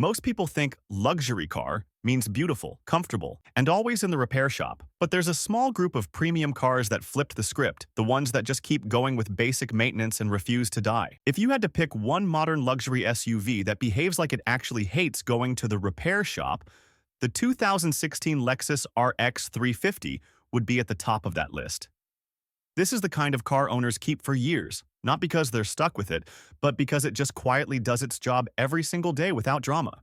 Most people think luxury car means beautiful, comfortable, and always in the repair shop. But there's a small group of premium cars that flipped the script, the ones that just keep going with basic maintenance and refuse to die. If you had to pick one modern luxury SUV that behaves like it actually hates going to the repair shop, the 2016 Lexus RX 350 would be at the top of that list. This is the kind of car owners keep for years, not because they're stuck with it, but because it just quietly does its job every single day without drama.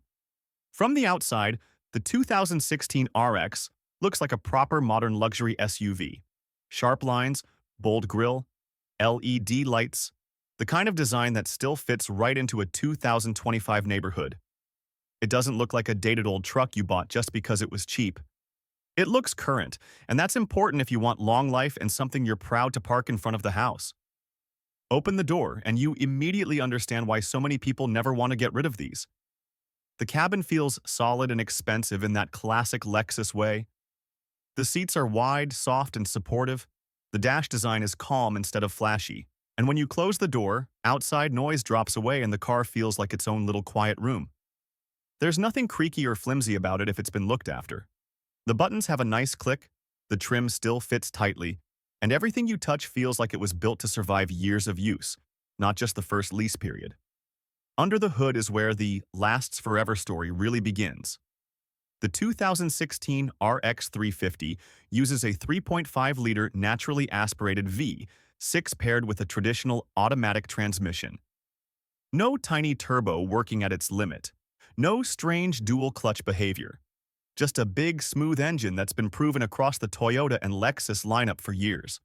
From the outside, the 2016 RX looks like a proper modern luxury SUV. Sharp lines, bold grille, LED lights, the kind of design that still fits right into a 2025 neighborhood. It doesn't look like a dated old truck you bought just because it was cheap. It looks current, and that's important if you want long life and something you're proud to park in front of the house. Open the door, and you immediately understand why so many people never want to get rid of these. The cabin feels solid and expensive in that classic Lexus way. The seats are wide, soft, and supportive. The dash design is calm instead of flashy. And when you close the door, outside noise drops away and the car feels like its own little quiet room. There's nothing creaky or flimsy about it if it's been looked after. The buttons have a nice click, the trim still fits tightly, and everything you touch feels like it was built to survive years of use, not just the first lease period. Under the hood is where the lasts forever story really begins. The 2016 RX 350 uses a 3.5-liter naturally aspirated V6 paired with a traditional automatic transmission. No tiny turbo working at its limit. No strange dual-clutch behavior. Just a big, smooth engine that's been proven across the Toyota and Lexus lineup for years.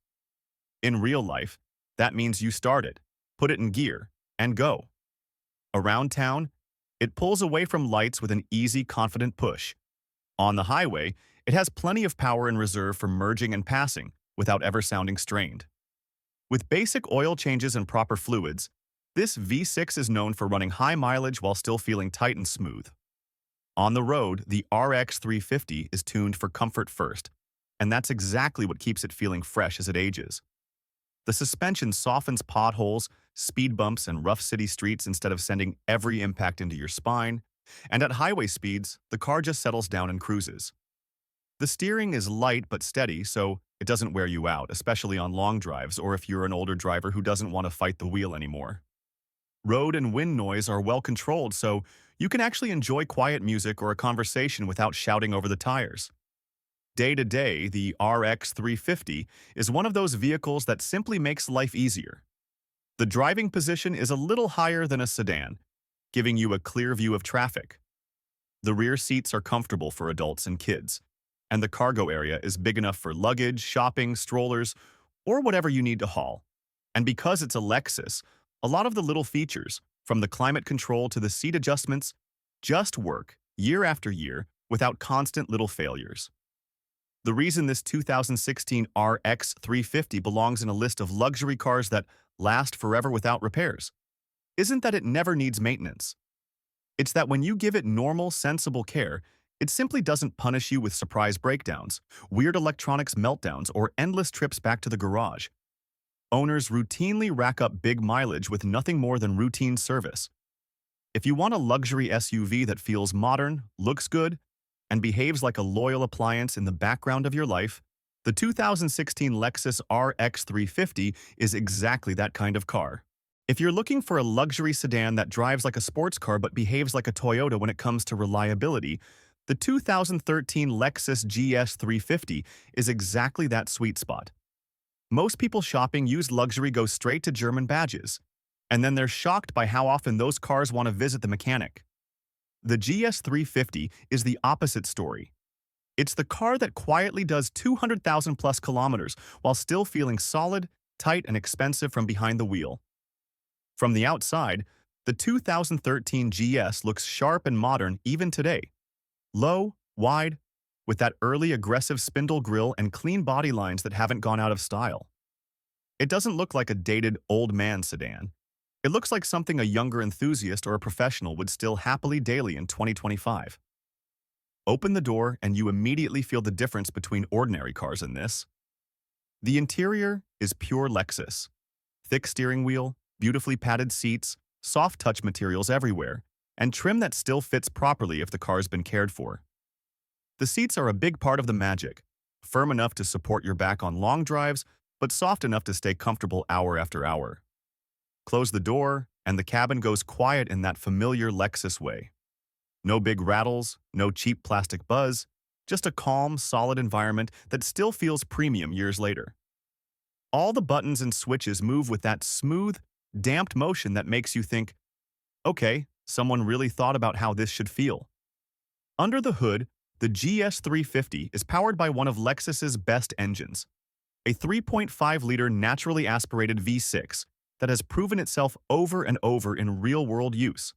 In real life, that means you start it, put it in gear, and go. Around town, it pulls away from lights with an easy, confident push. On the highway, it has plenty of power in reserve for merging and passing without ever sounding strained. With basic oil changes and proper fluids, this V6 is known for running high mileage while still feeling tight and smooth. On the road, the RX 350 is tuned for comfort first, and that's exactly what keeps it feeling fresh as it ages. The suspension softens potholes, speed bumps, and rough city streets instead of sending every impact into your spine, and at highway speeds, the car just settles down and cruises. The steering is light but steady, so it doesn't wear you out, especially on long drives or if you're an older driver who doesn't want to fight the wheel anymore. Road and wind noise are well controlled, so you can actually enjoy quiet music or a conversation without shouting over the tires. Day to day, the RX 350 is one of those vehicles that simply makes life easier. The driving position is a little higher than a sedan, giving you a clear view of traffic. The rear seats are comfortable for adults and kids, and the cargo area is big enough for luggage, shopping, strollers, or whatever you need to haul. And because it's a Lexus, a lot of the little features, from the climate control to the seat adjustments, just work year after year without constant little failures. The reason this 2016 RX 350 belongs in a list of luxury cars that last forever without repairs isn't that it never needs maintenance. It's that when you give it normal, sensible care, it simply doesn't punish you with surprise breakdowns, weird electronics meltdowns, or endless trips back to the garage. Owners routinely rack up big mileage with nothing more than routine service. If you want a luxury SUV that feels modern, looks good, and behaves like a loyal appliance in the background of your life, the 2016 Lexus RX 350 is exactly that kind of car. If you're looking for a luxury sedan that drives like a sports car but behaves like a Toyota when it comes to reliability, the 2013 Lexus GS 350 is exactly that sweet spot. Most people shopping used luxury go straight to German badges, and then they're shocked by how often those cars want to visit the mechanic. The GS 350 is the opposite story. It's the car that quietly does 200,000 plus kilometers while still feeling solid, tight, and expensive from behind the wheel. From the outside, the 2013 GS looks sharp and modern even today. Low, wide, with that early aggressive spindle grille and clean body lines that haven't gone out of style. It doesn't look like a dated old man sedan. It looks like something a younger enthusiast or a professional would still happily daily in 2025. Open the door and you immediately feel the difference between ordinary cars in this. The interior is pure Lexus. Thick steering wheel, beautifully padded seats, soft touch materials everywhere, and trim that still fits properly if the car's been cared for. The seats are a big part of the magic, firm enough to support your back on long drives, but soft enough to stay comfortable hour after hour. Close the door, and the cabin goes quiet in that familiar Lexus way. No big rattles, no cheap plastic buzz, just a calm, solid environment that still feels premium years later. All the buttons and switches move with that smooth, damped motion that makes you think, okay, someone really thought about how this should feel. Under the hood, the GS350 is powered by one of Lexus's best engines, a 3.5-liter naturally aspirated V6 that has proven itself over and over in real-world use.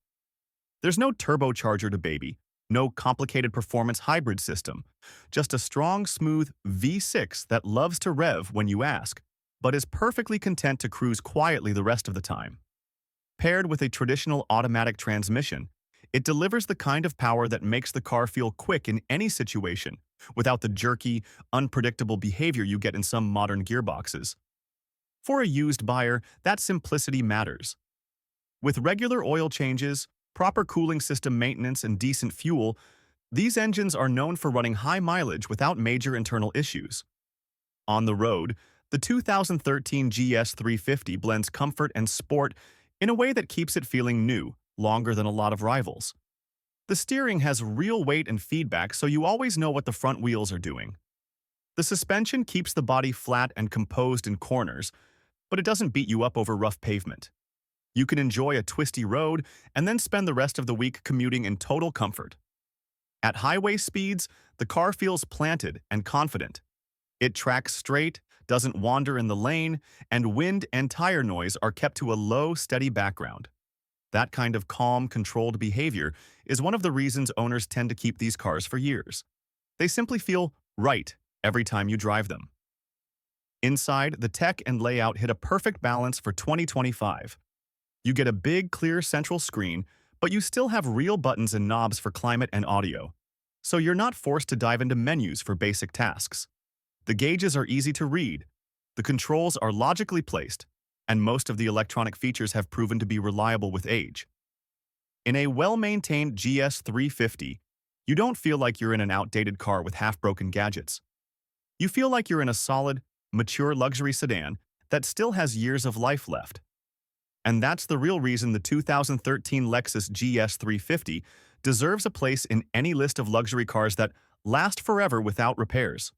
There's no turbocharger to baby, no complicated performance hybrid system, just a strong, smooth V6 that loves to rev when you ask, but is perfectly content to cruise quietly the rest of the time. Paired with a traditional automatic transmission, it delivers the kind of power that makes the car feel quick in any situation, without the jerky, unpredictable behavior you get in some modern gearboxes. For a used buyer, that simplicity matters. With regular oil changes, proper cooling system maintenance, and decent fuel, these engines are known for running high mileage without major internal issues. On the road, the 2013 GS350 blends comfort and sport in a way that keeps it feeling new, longer than a lot of rivals. The steering has real weight and feedback, so you always know what the front wheels are doing. The suspension keeps the body flat and composed in corners, but it doesn't beat you up over rough pavement. You can enjoy a twisty road and then spend the rest of the week commuting in total comfort. At highway speeds, the car feels planted and confident. It tracks straight, doesn't wander in the lane, and wind and tire noise are kept to a low, steady background. That kind of calm, controlled behavior is one of the reasons owners tend to keep these cars for years. They simply feel right every time you drive them. Inside, the tech and layout hit a perfect balance for 2025. You get a big, clear central screen, but you still have real buttons and knobs for climate and audio, so you're not forced to dive into menus for basic tasks. The gauges are easy to read, the controls are logically placed, and most of the electronic features have proven to be reliable with age. In a well-maintained GS350, you don't feel like you're in an outdated car with half-broken gadgets. You feel like you're in a solid, mature luxury sedan that still has years of life left. And that's the real reason the 2013 Lexus GS350 deserves a place in any list of luxury cars that last forever without repairs.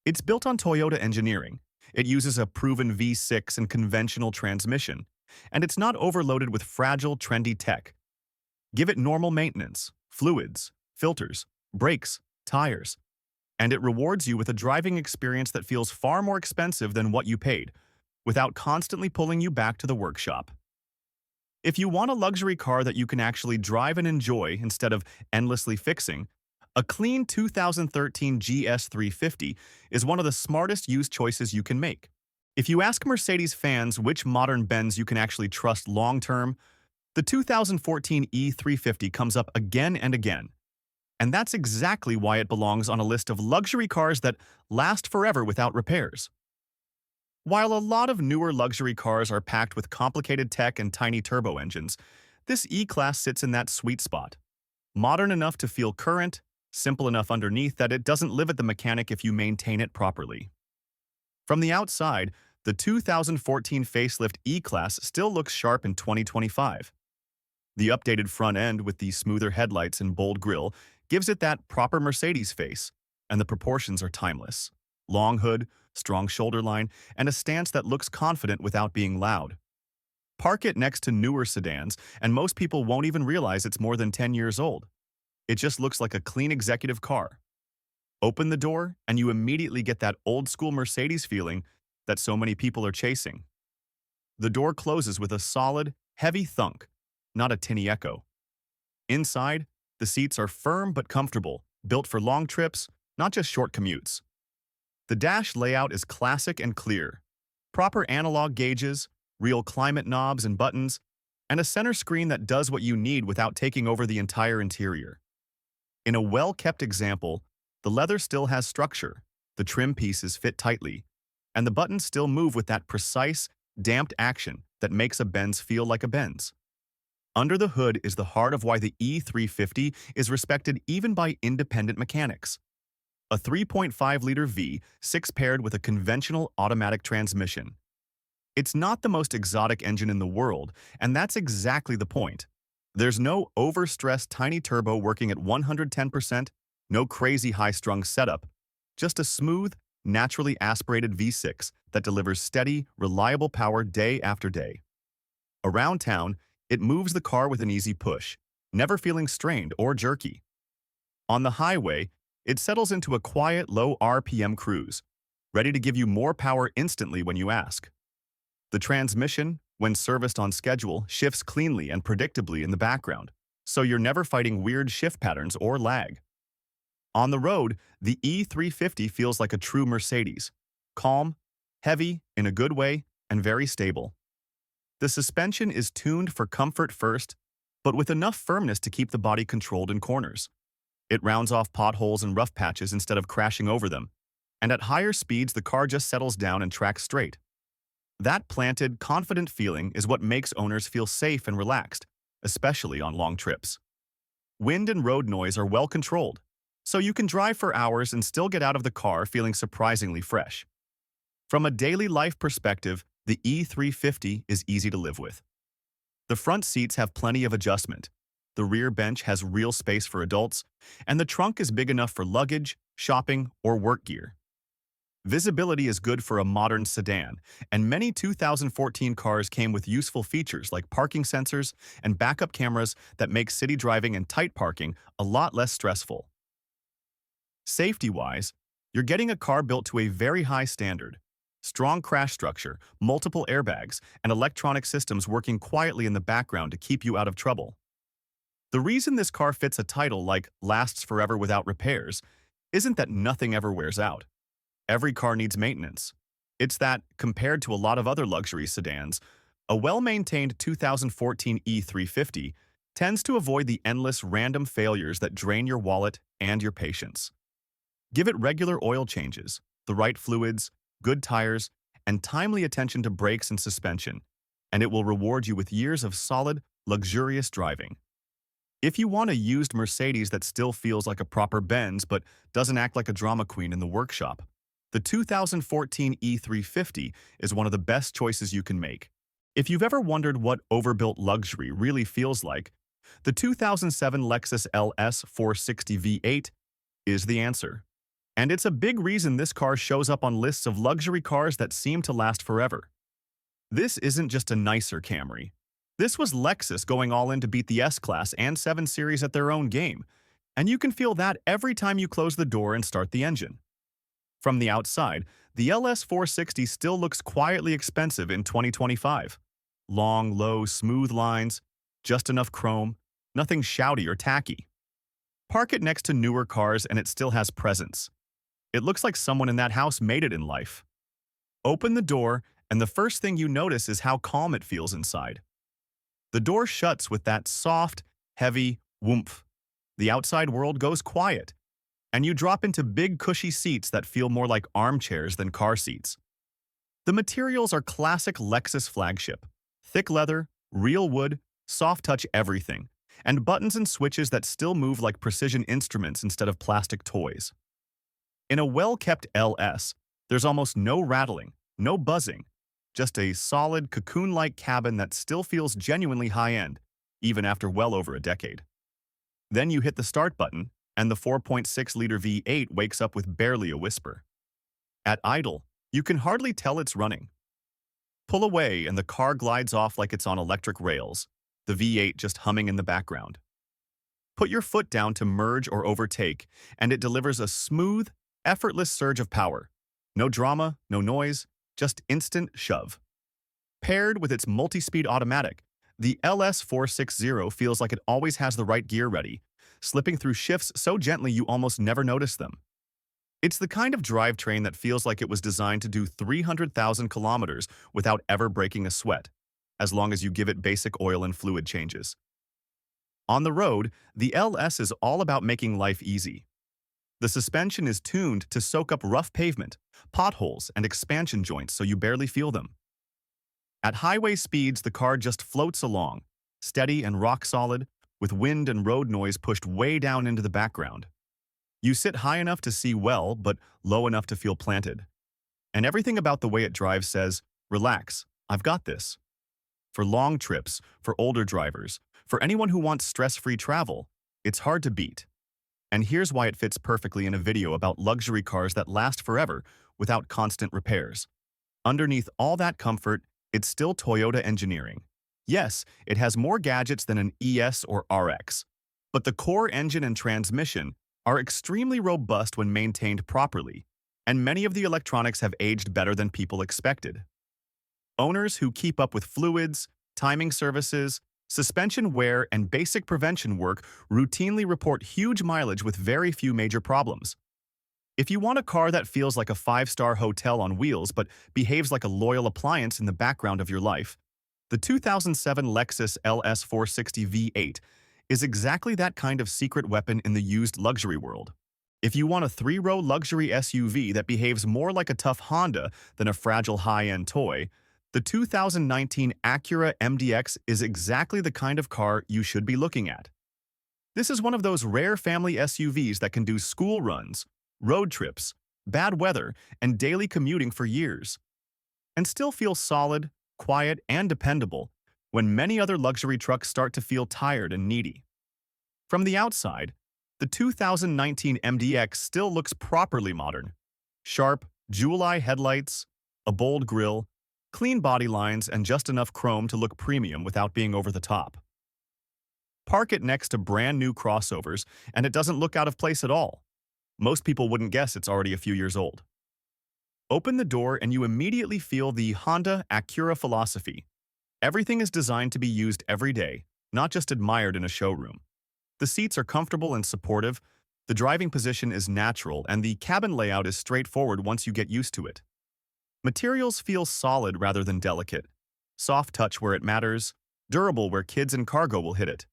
It's built on Toyota engineering. It uses a proven V6 and conventional transmission, and it's not overloaded with fragile, trendy tech. Give it normal maintenance, fluids, filters, brakes, tires, and it rewards you with a driving experience that feels far more expensive than what you paid, without constantly pulling you back to the workshop. If you want a luxury car that you can actually drive and enjoy instead of endlessly fixing, a clean 2013 GS350 is one of the smartest used choices you can make. If you ask Mercedes fans which modern Benz you can actually trust long-term, the 2014 E350 comes up again and again. And that's exactly why it belongs on a list of luxury cars that last forever without repairs. While a lot of newer luxury cars are packed with complicated tech and tiny turbo engines, this E-Class sits in that sweet spot. Modern enough to feel current, simple enough underneath that it doesn't live at the mechanic if you maintain it properly. From the outside, the 2014 facelift E-Class still looks sharp in 2025. The updated front end with the smoother headlights and bold grille gives it that proper Mercedes face, and the proportions are timeless. Long hood, strong shoulder line, and a stance that looks confident without being loud. Park it next to newer sedans, and most people won't even realize it's more than 10 years old. It just looks like a clean executive car. Open the door, and you immediately get that old-school Mercedes feeling that so many people are chasing. The door closes with a solid, heavy thunk, not a tinny echo. Inside, the seats are firm but comfortable, built for long trips, not just short commutes. The dash layout is classic and clear. Proper analog gauges, real climate knobs and buttons, and a center screen that does what you need without taking over the entire interior. In a well-kept example, the leather still has structure, the trim pieces fit tightly, and the buttons still move with that precise, damped action that makes a Benz feel like a Benz. Under the hood is the heart of why the E350 is respected even by independent mechanics. A 3.5-liter V6 paired with a conventional automatic transmission. It's not the most exotic engine in the world, and that's exactly the point. There's no overstressed tiny turbo working at 110%, no crazy high-strung setup, just a smooth, naturally aspirated V6 that delivers steady, reliable power day after day. Around town, it moves the car with an easy push, never feeling strained or jerky. On the highway, it settles into a quiet, low RPM cruise, ready to give you more power instantly when you ask. The transmission, when serviced on schedule, shifts cleanly and predictably in the background, so you're never fighting weird shift patterns or lag. On the road, the E350 feels like a true Mercedes, calm, heavy in a good way, and very stable. The suspension is tuned for comfort first, but with enough firmness to keep the body controlled in corners. It rounds off potholes and rough patches instead of crashing over them, and at higher speeds the car just settles down and tracks straight. That planted, confident feeling is what makes owners feel safe and relaxed, especially on long trips. Wind and road noise are well controlled, so you can drive for hours and still get out of the car feeling surprisingly fresh. From a daily life perspective, the E350 is easy to live with. The front seats have plenty of adjustment, the rear bench has real space for adults, and the trunk is big enough for luggage, shopping, or work gear. Visibility is good for a modern sedan, and many 2014 cars came with useful features like parking sensors and backup cameras that make city driving and tight parking a lot less stressful. Safety-wise, you're getting a car built to a very high standard. Strong crash structure, multiple airbags, and electronic systems working quietly in the background to keep you out of trouble. The reason this car fits a title like "lasts forever without repairs" isn't that nothing ever wears out. Every car needs maintenance. It's that, compared to a lot of other luxury sedans, a well-maintained 2014 E350 tends to avoid the endless random failures that drain your wallet and your patience. Give it regular oil changes, the right fluids, good tires, and timely attention to brakes and suspension, and it will reward you with years of solid, luxurious driving. If you want a used Mercedes that still feels like a proper Benz but doesn't act like a drama queen in the workshop, the 2014 E350 is one of the best choices you can make. If you've ever wondered what overbuilt luxury really feels like, the 2007 Lexus LS460 V8 is the answer. And it's a big reason this car shows up on lists of luxury cars that seem to last forever. This isn't just a nicer Camry. This was Lexus going all in to beat the S-Class and 7 Series at their own game, and you can feel that every time you close the door and start the engine. From the outside, the LS460 still looks quietly expensive in 2025. Long, low, smooth lines, just enough chrome, nothing shouty or tacky. Park it next to newer cars and it still has presence. It looks like someone in that house made it in life. Open the door, and the first thing you notice is how calm it feels inside. The door shuts with that soft, heavy whoomph. The outside world goes quiet, and you drop into big, cushy seats that feel more like armchairs than car seats. The materials are classic Lexus flagship. Thick leather, real wood, soft-touch everything, and buttons and switches that still move like precision instruments instead of plastic toys. In a well-kept LS, there's almost no rattling, no buzzing, just a solid, cocoon-like cabin that still feels genuinely high-end, even after well over a decade. Then you hit the start button, and the 4.6-liter V8 wakes up with barely a whisper. At idle, you can hardly tell it's running. Pull away, and the car glides off like it's on electric rails, the V8 just humming in the background. Put your foot down to merge or overtake, and it delivers a smooth, effortless surge of power. No drama, no noise, just instant shove. Paired with its multi-speed automatic, the LS460 feels like it always has the right gear ready, slipping through shifts so gently you almost never notice them. It's the kind of drivetrain that feels like it was designed to do 300,000 kilometers without ever breaking a sweat, as long as you give it basic oil and fluid changes. On the road, the LS is all about making life easy. The suspension is tuned to soak up rough pavement, potholes, and expansion joints so you barely feel them. At highway speeds, the car just floats along, steady and rock solid, with wind and road noise pushed way down into the background. You sit high enough to see well, but low enough to feel planted. And everything about the way it drives says, relax, I've got this. For long trips, for older drivers, for anyone who wants stress-free travel, it's hard to beat. And here's why it fits perfectly in a video about luxury cars that last forever without constant repairs. Underneath all that comfort, it's still Toyota engineering. Yes, it has more gadgets than an ES or RX, but the core engine and transmission are extremely robust when maintained properly, and many of the electronics have aged better than people expected. Owners who keep up with fluids, timing services, suspension wear, and basic prevention work routinely report huge mileage with very few major problems. If you want a car that feels like a five-star hotel on wheels but behaves like a loyal appliance in the background of your life, the 2007 Lexus LS460 V8 is exactly that kind of secret weapon in the used luxury world. If you want a three-row luxury SUV that behaves more like a tough Honda than a fragile high-end toy, the 2019 Acura MDX is exactly the kind of car you should be looking at. This is one of those rare family SUVs that can do school runs, road trips, bad weather, and daily commuting for years, and still feel solid, quiet, and dependable when many other luxury trucks start to feel tired and needy. From the outside, the 2019 MDX still looks properly modern. Sharp, jewel-eye headlights, a bold grille, clean body lines, and just enough chrome to look premium without being over the top. Park it next to brand new crossovers, and it doesn't look out of place at all. Most people wouldn't guess it's already a few years old. Open the door and you immediately feel the Honda Acura philosophy. Everything is designed to be used every day, not just admired in a showroom. The seats are comfortable and supportive, the driving position is natural, and the cabin layout is straightforward once you get used to it. Materials feel solid rather than delicate. Soft touch where it matters, durable where kids and cargo will hit it.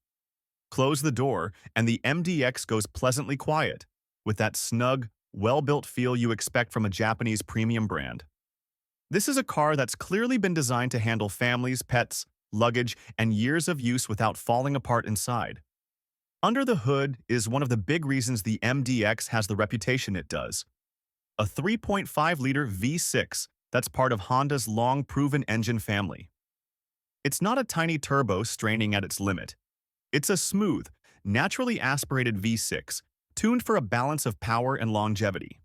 Close the door, and the MDX goes pleasantly quiet, with that snug, well-built feel you expect from a Japanese premium brand. This is a car that's clearly been designed to handle families, pets, luggage, and years of use without falling apart inside. Under the hood is one of the big reasons the MDX has the reputation it does. A 3.5-liter V6 that's part of Honda's long-proven engine family. It's not a tiny turbo straining at its limit. It's a smooth, naturally aspirated V6, tuned for a balance of power and longevity.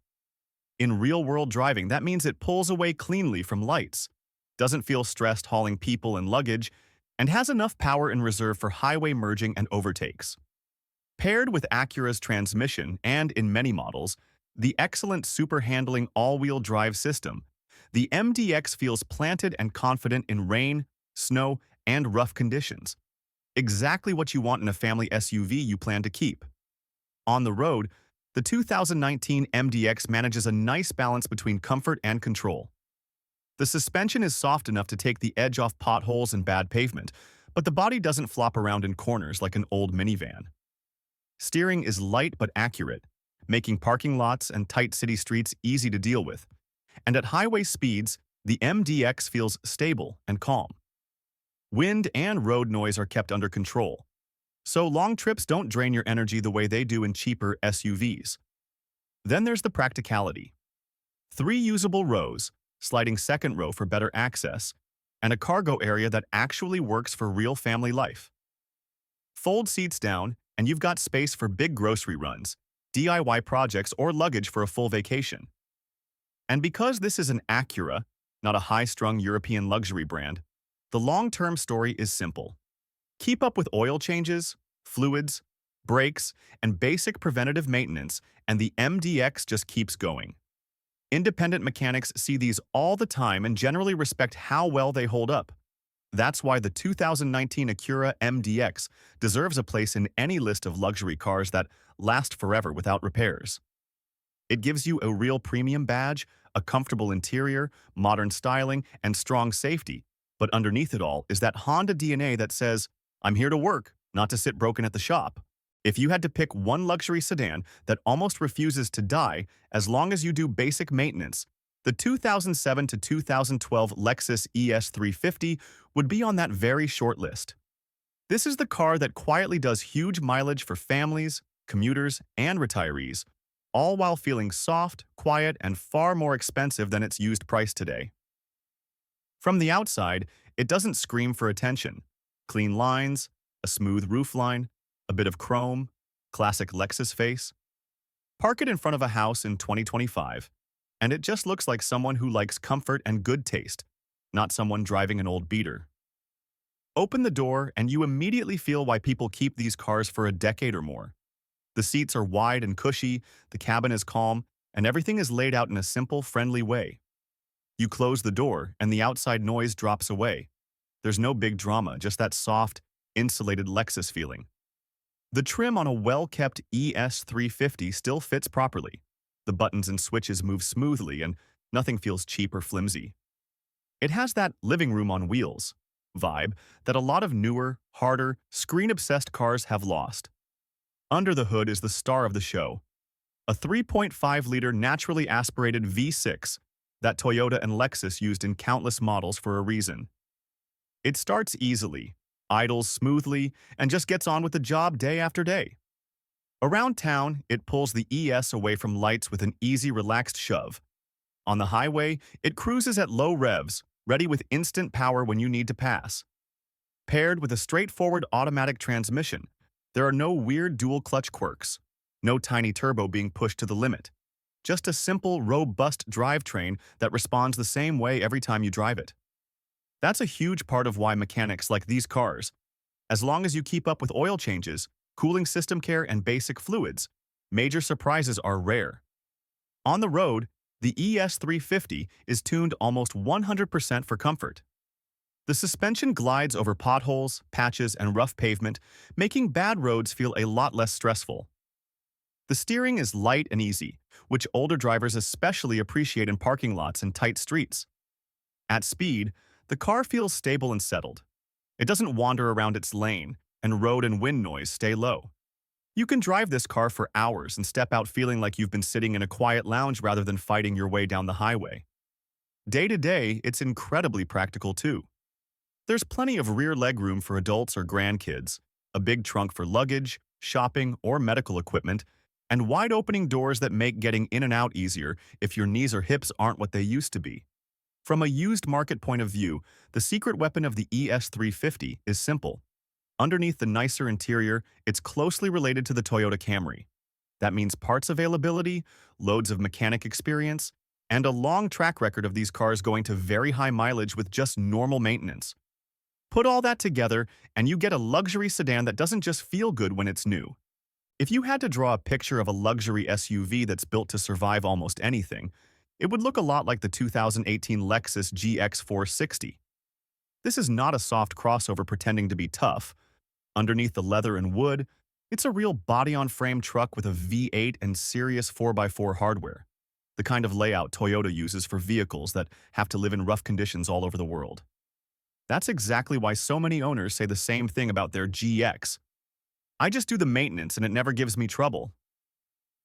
In real-world driving, that means it pulls away cleanly from lights, doesn't feel stressed hauling people and luggage, and has enough power in reserve for highway merging and overtakes. Paired with Acura's transmission and, in many models, the excellent super-handling all-wheel drive system, the MDX feels planted and confident in rain, snow, and rough conditions. Exactly what you want in a family SUV you plan to keep. On the road, the 2019 MDX manages a nice balance between comfort and control. The suspension is soft enough to take the edge off potholes and bad pavement, but the body doesn't flop around in corners like an old minivan. Steering is light but accurate, making parking lots and tight city streets easy to deal with. And at highway speeds, the MDX feels stable and calm. Wind and road noise are kept under control, so long trips don't drain your energy the way they do in cheaper SUVs. Then there's the practicality. 3 usable rows, sliding second row for better access, and a cargo area that actually works for real family life. Fold seats down, and you've got space for big grocery runs, DIY projects, or luggage for a full vacation. And because this is an Acura, not a high-strung European luxury brand, the long-term story is simple. Keep up with oil changes, fluids, brakes, and basic preventative maintenance, and the MDX just keeps going. Independent mechanics see these all the time and generally respect how well they hold up. That's why the 2019 Acura MDX deserves a place in any list of luxury cars that last forever without repairs. It gives you a real premium badge, a comfortable interior, modern styling, and strong safety, but underneath it all is that Honda DNA that says, I'm here to work, not to sit broken at the shop. If you had to pick one luxury sedan that almost refuses to die as long as you do basic maintenance, the 2007 to 2012 Lexus ES350 would be on that very short list. This is the car that quietly does huge mileage for families, commuters, and retirees, all while feeling soft, quiet, and far more expensive than its used price today. From the outside, it doesn't scream for attention. Clean lines, a smooth roofline, a bit of chrome, classic Lexus face. Park it in front of a house in 2025, and it just looks like someone who likes comfort and good taste, not someone driving an old beater. Open the door and you immediately feel why people keep these cars for a decade or more. The seats are wide and cushy, the cabin is calm, and everything is laid out in a simple, friendly way. You close the door and the outside noise drops away. There's no big drama, just that soft, insulated Lexus feeling. The trim on a well-kept ES350 still fits properly. The buttons and switches move smoothly and nothing feels cheap or flimsy. It has that living room on wheels vibe that a lot of newer, harder, screen-obsessed cars have lost. Under the hood is the star of the show, a 3.5-liter naturally aspirated V6 that Toyota and Lexus used in countless models for a reason. It starts easily, idles smoothly, and just gets on with the job day after day. Around town, it pulls the ES away from lights with an easy, relaxed shove. On the highway, it cruises at low revs, ready with instant power when you need to pass. Paired with a straightforward automatic transmission, there are no weird dual-clutch quirks, no tiny turbo being pushed to the limit. Just a simple, robust drivetrain that responds the same way every time you drive it. That's a huge part of why mechanics like these cars. As long as you keep up with oil changes, cooling system care, and basic fluids, major surprises are rare. On the road, the ES350 is tuned almost 100% for comfort. The suspension glides over potholes, patches, and rough pavement, making bad roads feel a lot less stressful. The steering is light and easy, which older drivers especially appreciate in parking lots and tight streets. At speed, the car feels stable and settled. It doesn't wander around its lane, and road and wind noise stay low. You can drive this car for hours and step out feeling like you've been sitting in a quiet lounge rather than fighting your way down the highway. Day to day, it's incredibly practical too. There's plenty of rear legroom for adults or grandkids, a big trunk for luggage, shopping, or medical equipment, and wide-opening doors that make getting in and out easier if your knees or hips aren't what they used to be. From a used market point of view, the secret weapon of the ES350 is simple. Underneath the nicer interior, it's closely related to the Toyota Camry. That means parts availability, loads of mechanic experience, and a long track record of these cars going to very high mileage with just normal maintenance. Put all that together, and you get a luxury sedan that doesn't just feel good when it's new. If you had to draw a picture of a luxury SUV that's built to survive almost anything, it would look a lot like the 2018 Lexus GX460. This is not a soft crossover pretending to be tough. Underneath the leather and wood, it's a real body-on-frame truck with a V8 and serious 4x4 hardware, the kind of layout Toyota uses for vehicles that have to live in rough conditions all over the world. That's exactly why so many owners say the same thing about their GX. I just do the maintenance and it never gives me trouble.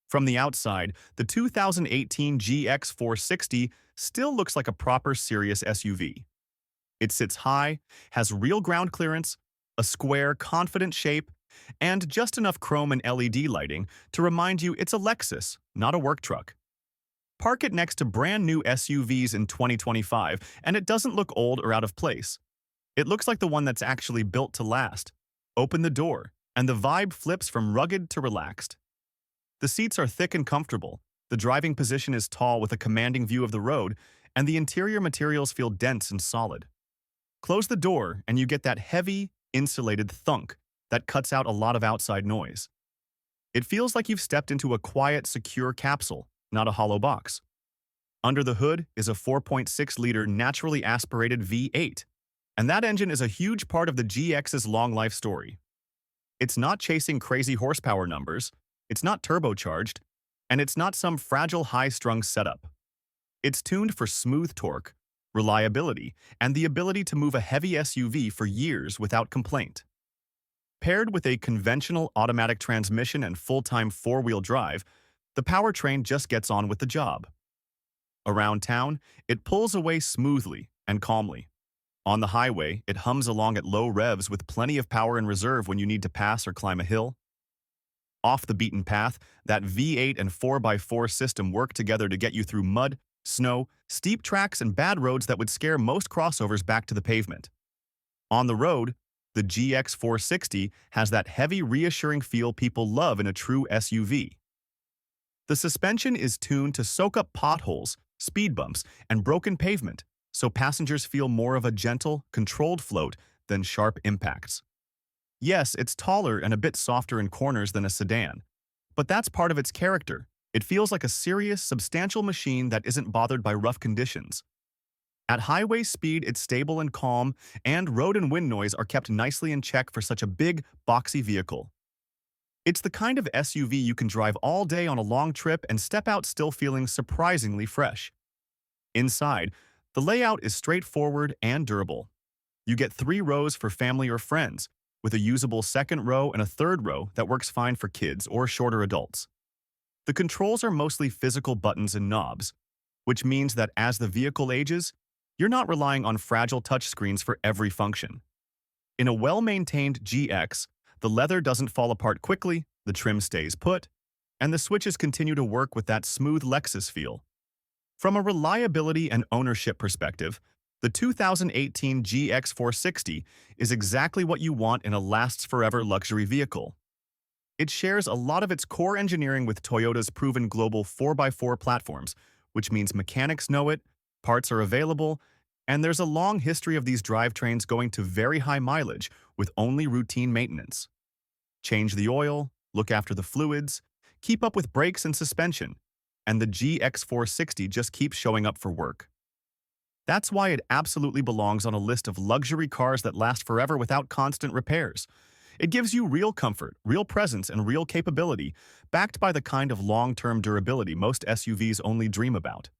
From the outside, the 2018 GX460 still looks like a proper serious SUV. It sits high, has real ground clearance, a square, confident shape, and just enough chrome and LED lighting to remind you it's a Lexus, not a work truck. Park it next to brand new SUVs in 2025, and it doesn't look old or out of place. It looks like the one that's actually built to last. Open the door, and the vibe flips from rugged to relaxed. The seats are thick and comfortable, the driving position is tall with a commanding view of the road, and the interior materials feel dense and solid. Close the door, and you get that heavy, insulated thunk that cuts out a lot of outside noise. It feels like you've stepped into a quiet, secure capsule, not a hollow box. Under the hood is a 4.6-liter naturally aspirated V8, and that engine is a huge part of the GX's long life story. It's not chasing crazy horsepower numbers, it's not turbocharged, and it's not some fragile high-strung setup. It's tuned for smooth torque, reliability, and the ability to move a heavy SUV for years without complaint. Paired with a conventional automatic transmission and full-time four-wheel drive, the powertrain just gets on with the job. Around town, it pulls away smoothly and calmly. On the highway, it hums along at low revs with plenty of power in reserve when you need to pass or climb a hill. Off the beaten path, that V8 and 4x4 system work together to get you through mud, snow, steep tracks, and bad roads that would scare most crossovers back to the pavement. On the road, the GX460 has that heavy, reassuring feel people love in a true SUV. The suspension is tuned to soak up potholes, speed bumps, and broken pavement, so passengers feel more of a gentle, controlled float than sharp impacts. Yes, it's taller and a bit softer in corners than a sedan, but that's part of its character. It feels like a serious, substantial machine that isn't bothered by rough conditions. At highway speed, it's stable and calm, and road and wind noise are kept nicely in check for such a big, boxy vehicle. It's the kind of SUV you can drive all day on a long trip and step out still feeling surprisingly fresh. Inside, the layout is straightforward and durable. You get 3 rows for family or friends, with a usable second row and a third row that works fine for kids or shorter adults. The controls are mostly physical buttons and knobs, which means that as the vehicle ages, you're not relying on fragile touchscreens for every function. In a well-maintained GX, the leather doesn't fall apart quickly, the trim stays put, and the switches continue to work with that smooth Lexus feel. From a reliability and ownership perspective, the 2018 GX460 is exactly what you want in a lasts-forever luxury vehicle. It shares a lot of its core engineering with Toyota's proven global 4x4 platforms, which means mechanics know it, parts are available, and there's a long history of these drivetrains going to very high mileage with only routine maintenance. Change the oil, look after the fluids, keep up with brakes and suspension, and the GX460 just keeps showing up for work. That's why it absolutely belongs on a list of luxury cars that last forever without constant repairs. It gives you real comfort, real presence, and real capability, backed by the kind of long-term durability most SUVs only dream about.